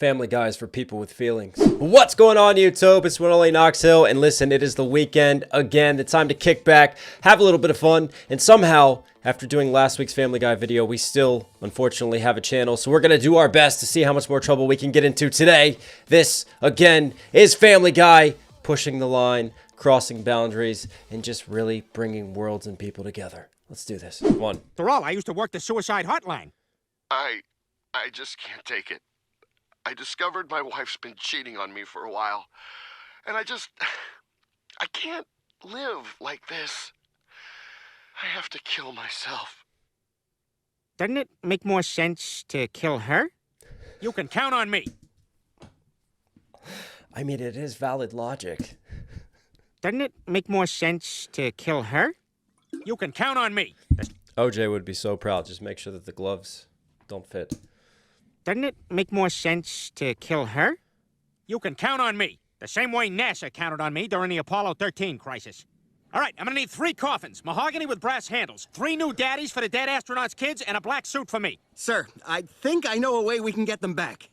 Family Guys for people with feelings. What's going on, YouTube? It's one only Knox Hill, and listen, it is the weekend again. The time to kick back, have a little bit of fun, and somehow, after doing last week's Family Guy video, we still, unfortunately, have a channel, so we're gonna do our best to see how much more trouble we can get into today. This, again, is Family Guy, pushing the line, crossing boundaries, and just really bringing worlds and people together. Let's do this. Come on. After all, I used to work the suicide hotline. I just can't take it. I discovered my wife's been cheating on me for a while, and I can't live like this. I have to kill myself. Doesn't it make more sense to kill her? You can count on me. I mean, it is valid logic. Doesn't it make more sense to kill her? You can count on me. OJ would be so proud. Just make sure that the gloves don't fit. Doesn't it make more sense to kill her? You can count on me. The same way NASA counted on me during the Apollo 13 crisis. All right, I'm gonna need 3 coffins, mahogany with brass handles, 3 new daddies for the dead astronauts' kids, and a black suit for me. Sir, I think I know a way we can get them back.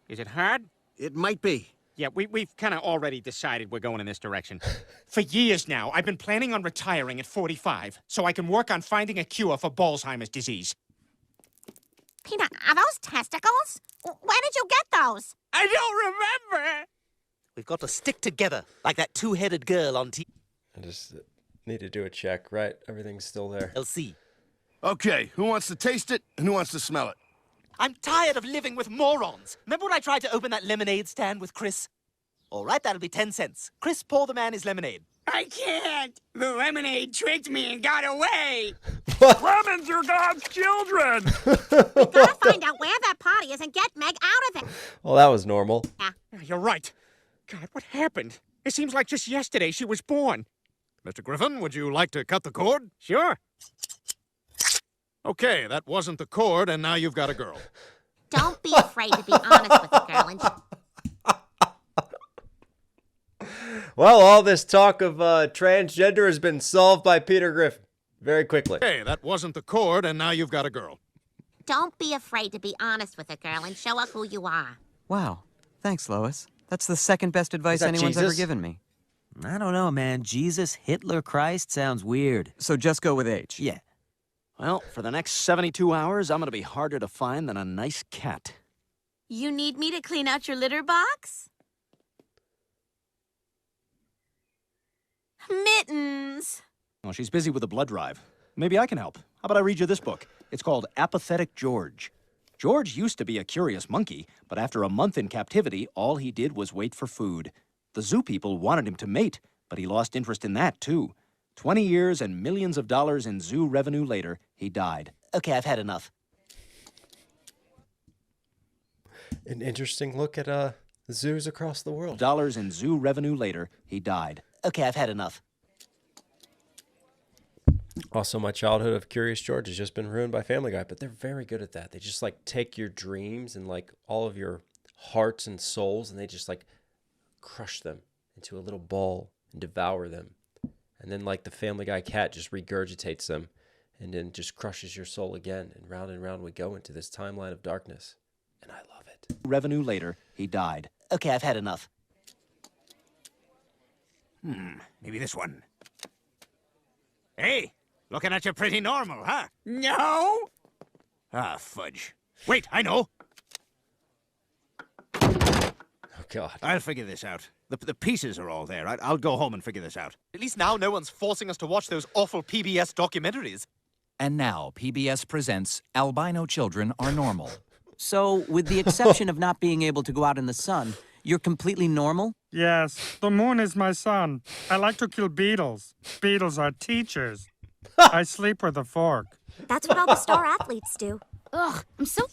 Is it hard? It might be. Yeah, we've kind of already decided we're going in this direction. For years now, I've been planning on retiring at 45, so I can work on finding a cure for Alzheimer's disease. Peanut, are those testicles? Where did you get those? I don't remember! We've got to stick together, like that two-headed girl on I just need to do a check, right? Everything's still there. TLC. Okay, who wants to taste it and who wants to smell it? I'm tired of living with morons. Remember when I tried to open that lemonade stand with Chris? All right, that'll be 10 cents. Chris, pour the man his lemonade. I can't! The lemonade tricked me and got away! Lemons are God's children! We gotta find out where that party is and get Meg out of it. Well, that was normal. You're right. God, what happened? It seems like just yesterday she was born. Mr. Griffin, would you like to cut the cord? Sure. Okay, that wasn't the cord, and now you've got a girl. Don't be afraid to be honest with the girl and Well, all this talk of transgender has been solved by Peter Griffin very quickly. Okay, that wasn't the cord, and now you've got a girl. don't be afraid to be honest with a girl and show her who you are. Wow. Thanks, Lois. That's the second best advice anyone's ever given me. I don't know, man. Jesus, Hitler, Christ sounds weird. So just go with H. Yeah. Well, for the next 72 hours, I'm gonna be harder to find than a nice cat. You need me to clean out your litter box? Mittens. Well, she's busy with a blood drive. Maybe I can help. How about I read you this book? It's called Apathetic George. George used to be a curious monkey, but after a month in captivity, all he did was wait for food. The zoo people wanted him to mate, but he lost interest in that, too. 20 years and millions of dollars in zoo revenue later, he died. Okay, I've had enough. An interesting look at zoos across the world. Dollars in zoo revenue later, he died. Okay, I've had enough. Also, my childhood of Curious George has just been ruined by Family Guy, but they're very good at that. They just like take your dreams and like all of your hearts and souls, and they just like crush them into a little ball and devour them. And then like the Family Guy cat just regurgitates them and then just crushes your soul again. And round we go into this timeline of darkness. And I love it. Revenue later, he died. Okay, I've had enough. Maybe this one. Hey, looking at you pretty normal, huh? No? Ah, fudge. Wait, I know. Oh, God. I'll figure this out. The pieces are all there. I'll go home and figure this out. At least now no one's forcing us to watch those awful PBS documentaries. And now, PBS presents Albino Children Are Normal. So, with the exception of not being able to go out in the sun, you're completely normal? Yes, the moon is my sun. I like to kill beetles. Beetles are teachers. I sleep with a fork. That's what all the star athletes do. Ugh, I'm so...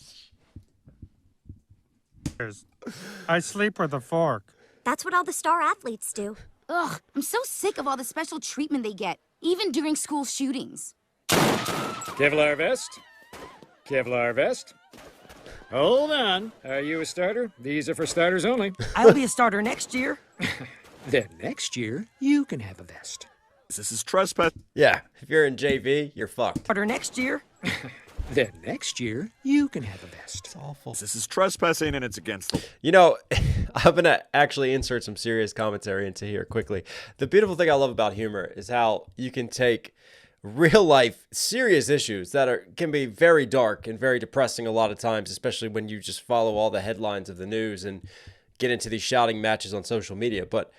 I sleep with a fork. That's what all the star athletes do. Ugh, I'm so sick of all the special treatment they get, even during school shootings. Kevlar vest. Kevlar vest. Hold on. Are you a starter? These are for starters only. I'll be a starter next year. Then next year, you can have a vest. This is trespass. Yeah, if you're in JV, you're fucked. Starter next year. Then next year, you can have a vest. It's awful. This is trespassing and it's against the... You know, I'm going to actually insert some serious commentary into here quickly. The beautiful thing I love about humor is how you can take real life serious issues that can be very dark and very depressing a lot of times, especially when you just follow all the headlines of the news and get into these shouting matches on social media. But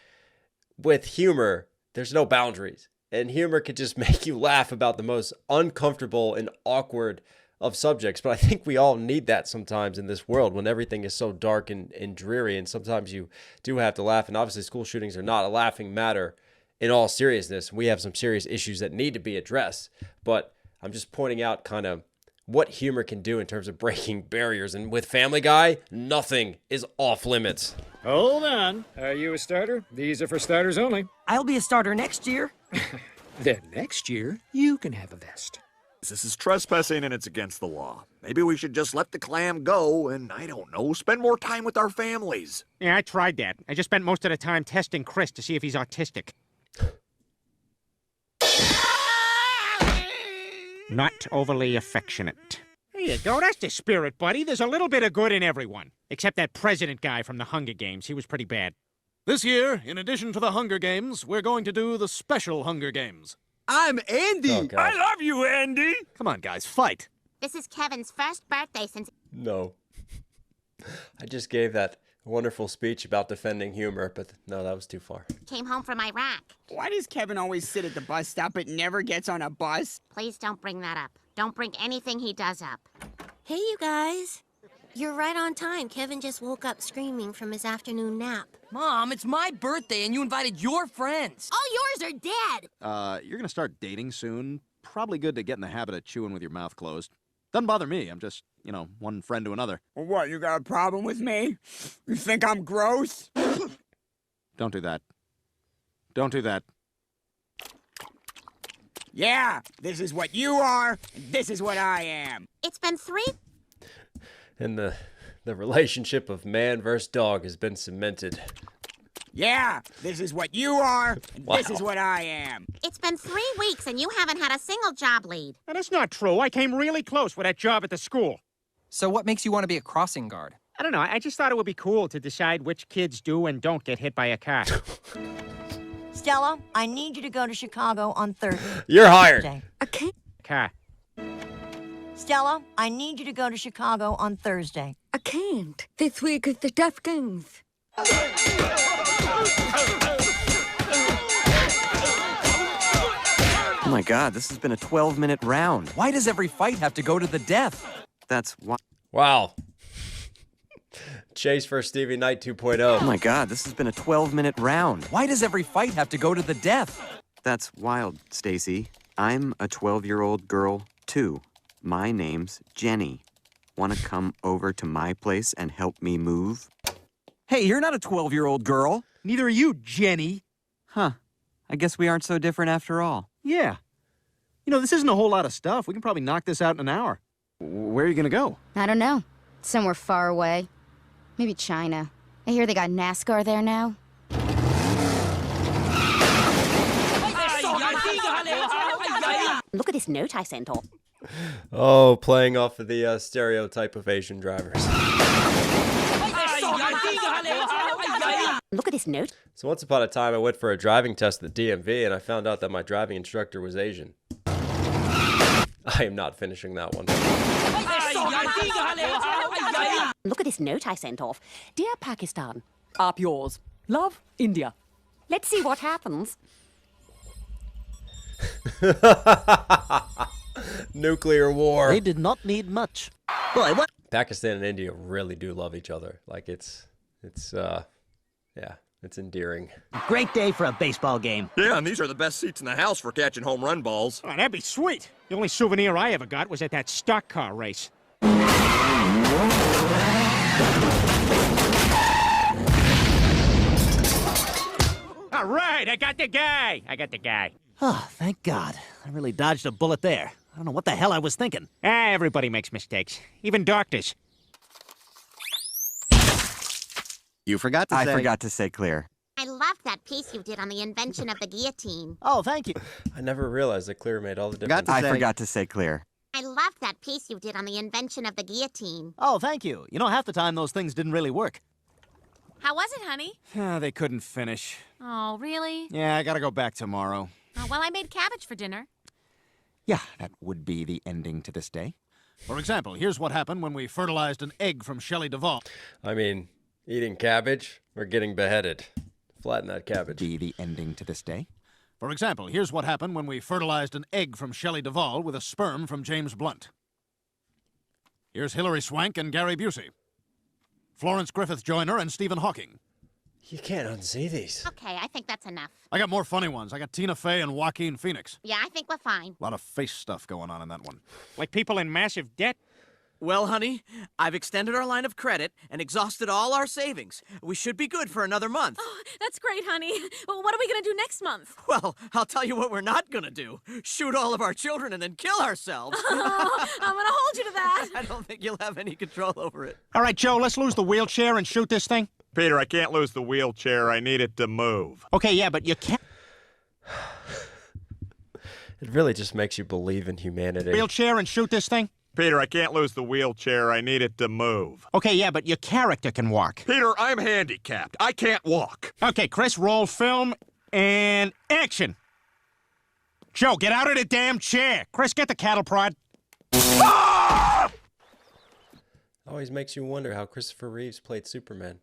with humor, there's no boundaries. And humor could just make you laugh about the most uncomfortable and awkward of subjects. But I think we all need that sometimes in this world when everything is so dark and dreary. And sometimes you do have to laugh. And obviously school shootings are not a laughing matter in all seriousness. We have some serious issues that need to be addressed. But I'm just pointing out kind of what humor can do in terms of breaking barriers. And with Family Guy, nothing is off limits. Hold on. Are you a starter? These are for starters only. I'll be a starter next year. Then next year, you can have a vest. This is trespassing and it's against the law. Maybe we should just let the clam go and, I don't know, spend more time with our families. Yeah, I tried that. I just spent most of the time testing Chris to see if he's autistic. Not overly affectionate. There you go. That's the spirit, buddy. There's a little bit of good in everyone. Except that president guy from the Hunger Games. He was pretty bad. This year, in addition to the Hunger Games, we're going to do the special Hunger Games. I'm Andy. Oh, God. I love you, Andy. Come on, guys, fight. This is Kevin's first birthday since... No. I just gave that wonderful speech about defending humor, but no, that was too far. Came home from Iraq. Why does Kevin always sit at the bus stop but never gets on a bus? Please don't bring that up. Don't bring anything he does up. Hey, you guys. You're right on time. Kevin just woke up screaming from his afternoon nap. Mom, it's my birthday and you invited your friends. All yours are dead. You're gonna start dating soon. Probably good to get in the habit of chewing with your mouth closed. Doesn't bother me. I'm just, one friend to another. Well, what, you got a problem with me? You think I'm gross? Don't do that. Don't do that. Yeah, this is what you are, and this is what I am. It's been 3... And the relationship of man versus dog has been cemented. Yeah, this is what you are, and Wow. this is what I am. It's been 3 weeks and you haven't had a single job lead. Now, that's not true. I came really close with that job at the school. So what makes you want to be a crossing guard? I don't know. I just thought it would be cool to decide which kids do and don't get hit by a car. Stella, I need you to go to Chicago on Thursday. You're hired. Okay. Car. Stella, I need you to go to Chicago on Thursday. I can't. This week is the Deaf Games. Oh my God, this has been a 12-minute round. Why does every fight have to go to the death? That's why. Wow. Chase for Stevie Knight 2.0. Oh my God, this has been a 12-minute round. Why does every fight have to go to the death? That's wild, Stacy. I'm a 12-year-old girl, too. My name's Jenny. Want to come over to my place and help me move? Hey, you're not a 12-year-old girl. Neither are you, Jenny. Huh. I guess we aren't so different after all. Yeah. This isn't a whole lot of stuff. We can probably knock this out in an hour. Where are you gonna go? I don't know. Somewhere far away. Maybe China. I hear they got NASCAR there now. Look at this note I sent off. Oh, playing off of the stereotype of Asian drivers. Look at this note. So once upon a time, I went for a driving test at the DMV, and I found out that my driving instructor was Asian. I am not finishing that one. Look at this note I sent off. Dear Pakistan. Up yours. Love, India. Let's see what happens. Nuclear war. They did not need much. Boy, what? Pakistan and India really do love each other. Like it's endearing. Great day for a baseball game. Yeah, and these are the best seats in the house for catching home run balls. Oh, that'd be sweet. The only souvenir I ever got was at that stock car race. All right, I got the guy. Oh, thank God. I really dodged a bullet there. I don't know what the hell I was thinking. Everybody makes mistakes, even doctors. You forgot to say... I forgot to say clear. I loved that piece you did on the invention of the guillotine. Oh, thank you. I never realized that clear made all the difference. I forgot to say clear. I loved that piece you did on the invention of the guillotine. Oh, thank you. You know, half the time those things didn't really work. How was it, honey? They couldn't finish. Oh, really? Yeah, I gotta go back tomorrow. Oh, well, I made cabbage for dinner. Yeah, that would be the ending to this day. For example, here's what happened when we fertilized an egg from Shelley Duvall. I mean, eating cabbage or getting beheaded. Flatten that cabbage. Be the ending to this day. For example, here's what happened when we fertilized an egg from Shelley Duvall with a sperm from James Blunt. Here's Hilary Swank and Gary Busey. Florence Griffith Joyner and Stephen Hawking. You can't unsee these. Okay, I think that's enough. I got more funny ones. I got Tina Fey and Joaquin Phoenix. Yeah, I think we're fine. A lot of face stuff going on in that one. Like people in massive debt? Well, honey, I've extended our line of credit and exhausted all our savings. We should be good for another month. Oh, that's great, honey. Well, what are we going to do next month? Well, I'll tell you what we're not gonna do. Shoot all of our children and then kill ourselves. Oh, I'm going to hold you to that. I don't think you'll have any control over it. All right, Joe, let's lose the wheelchair and shoot this thing. Peter, I can't lose the wheelchair. I need it to move. Okay, yeah, but you can't. It really just makes you believe in humanity. Wheelchair and shoot this thing? Peter, I can't lose the wheelchair. I need it to move. Okay, yeah, but your character can walk. Peter, I'm handicapped. I can't walk. Okay, Chris, roll film and action. Joe, get out of the damn chair. Chris, get the cattle prod. Always makes you wonder how Christopher Reeves played Superman.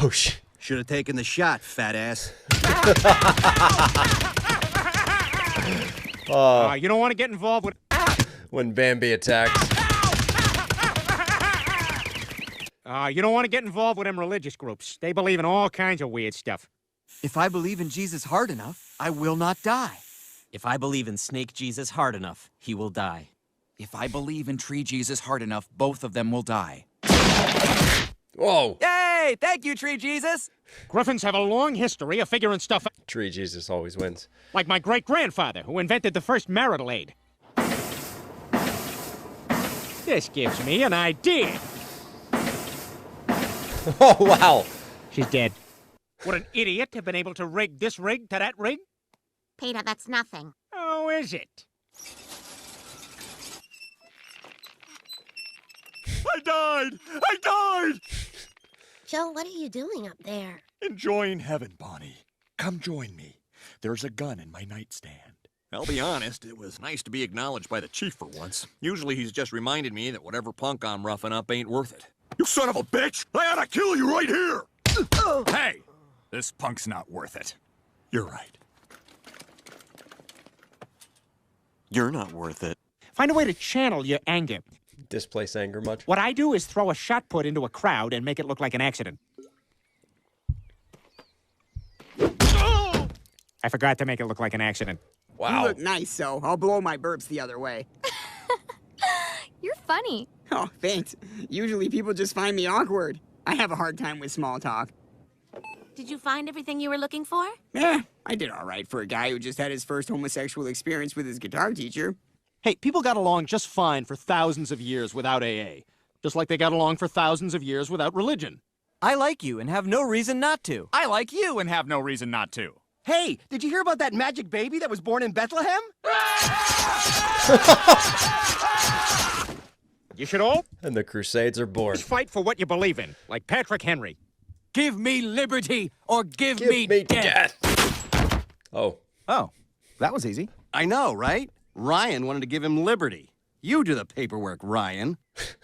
Oh, Should have taken the shot, fat ass. You don't want to get involved with... When Bambi attacks. You don't want to get involved with them religious groups. They believe in all kinds of weird stuff. If I believe in Jesus hard enough, I will not die. If I believe in Snake Jesus hard enough, he will die. If I believe in Tree Jesus hard enough, both of them will die. Whoa! Yay! Thank you, Tree Jesus! Griffins have a long history of figuring stuff out. Tree Jesus always wins. Like my great-grandfather, who invented the first marital aid. This gives me an idea. Oh, wow. She's dead. Would an idiot have been able to rig this rig to that rig? Peter, that's nothing. Oh, is it? I died! I died! Joe, what are you doing up there? Enjoying heaven, Bonnie. Come join me. There's a gun in my nightstand. I'll be honest, it was nice to be acknowledged by the chief for once. Usually he's just reminded me that whatever punk I'm roughing up ain't worth it. You son of a bitch! I ought to kill you right here! Hey! This punk's not worth it. You're right. You're not worth it. Find a way to channel your anger. Displace anger much? What I do is throw a shot put into a crowd and make it look like an accident. I forgot to make it look like an accident. You look nice, so I'll blow my burps the other way. You're funny. Oh, thanks. Usually people just find me awkward. I have a hard time with small talk. Did you find everything you were looking for? Yeah, I did all right for a guy who just had his first homosexual experience with his guitar teacher. Hey, people got along just fine for thousands of years without AA. Just like they got along for thousands of years without religion. I like you and have no reason not to. I like you and have no reason not to. Hey, did you hear about that magic baby that was born in Bethlehem? You should all And the Crusades are born. fight for what you believe in, like Patrick Henry. Give me liberty or give Give me death. Oh. Oh, that was easy. I know, right? Ryan wanted to give him liberty. You do the paperwork, Ryan.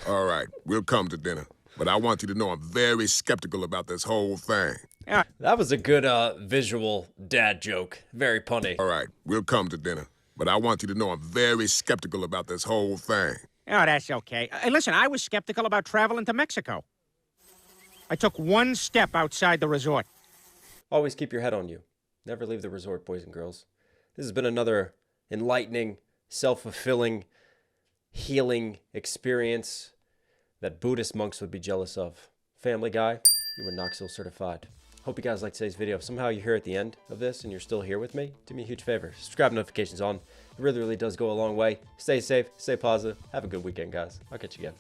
All right, we'll come to dinner. But I want you to know I'm very skeptical about this whole thing. Yeah. That was a good visual dad joke. Very punny. All right, we'll come to dinner. But I want you to know I'm very skeptical about this whole thing. Oh, that's okay. Listen, I was skeptical about traveling to Mexico. I took one step outside the resort. Always keep your head on you. Never leave the resort, boys and girls. This has been another enlightening, self-fulfilling, healing experience that Buddhist monks would be jealous of. Family Guy, you were Knox Hill certified. Hope you guys liked today's video. If somehow you're here at the end of this and you're still here with me, do me a huge favor. Subscribe, notifications on. It really, really does go a long way. Stay safe, stay positive. Have a good weekend, guys. I'll catch you again.